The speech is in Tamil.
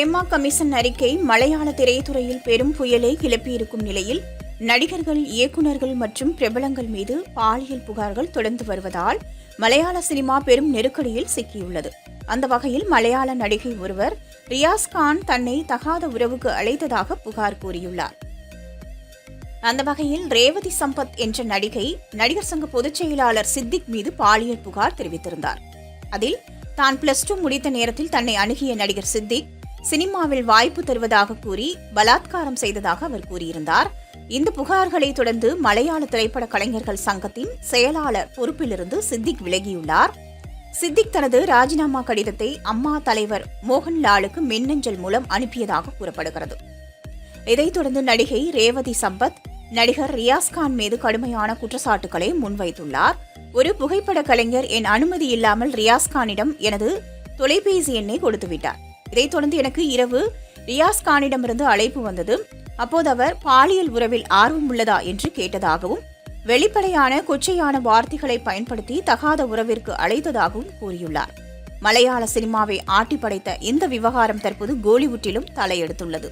ஹேமா கமிஷன் அறிக்கை மலையாள திரைத்துறையில் பெரும் புயலை கிளப்பியிருக்கும் நிலையில் நடிகர்கள், இயக்குநர்கள் மற்றும் பிரபலங்கள் மீது பாலியல் புகார்கள் தொடர்ந்து வருவதால் மலையாள சினிமா பெரும் நெருக்கடியில் சிக்கியுள்ளது. அந்த வகையில் மலையாள நடிகை ஒருவர் ரியாஸ் கான் தன்னை தகாத உறவுக்கு அழைத்ததாக புகார் கூறியுள்ளார். அந்த வகையில் ரேவதி சம்பத் என்ற நடிகை நடிகர் சங்க பொதுச் செயலாளர் சித்திக் மீது பாலியல் புகார் தெரிவித்திருந்தார். அதில் தான் +2 முடித்த நேரத்தில் தன்னை அணுகிய நடிகர் சித்திக் சினிமாவில் வாய்ப்பு தருவதாக கூறி பலாத்காரம் செய்ததாக அவர் கூறியிருந்தார். இந்த புகார்களை தொடர்ந்து மலையாள திரைப்பட கலைஞர்கள் சங்கத்தின் செயலாளர் பொறுப்பிலிருந்து சித்திக் விலகியுள்ளார். சித்திக் தனது ராஜினாமா கடிதத்தை அம்மா தலைவர் மோகன்லாலுக்கு மின்னஞ்சல் மூலம் அனுப்பியதாக கூறப்படுகிறது. இதைத் தொடர்ந்து நடிகை ரேவதி சம்பத் நடிகர் ரியாஸ்கான் மீது கடுமையான குற்றச்சாட்டுகளை முன்வைத்துள்ளார். ஒரு புகைப்பட கலைஞர் என் அனுமதி இல்லாமல் ரியாஸ்கானிடம் எனது தொலைபேசி எண்ணை கொடுத்துவிட்டார். இதைத் தொடர்ந்து எனக்கு இரவு ரியாஸ்கானிடமிருந்து அழைப்பு வந்தது. அப்போது அவர் பாலியல் உறவில் ஆர்வம் உள்ளதா என்று கேட்டதாகவும் வெளிப்படையான கொச்சையான வார்த்தைகளை பயன்படுத்தி தகாத உறவிற்கு அழைத்ததாகவும் கூறியுள்ளார். மலையாள சினிமாவை ஆட்டி படைத்த இந்த விவகாரம் தற்போது கோலிவுட்டிலும் தலையெடுத்துள்ளது.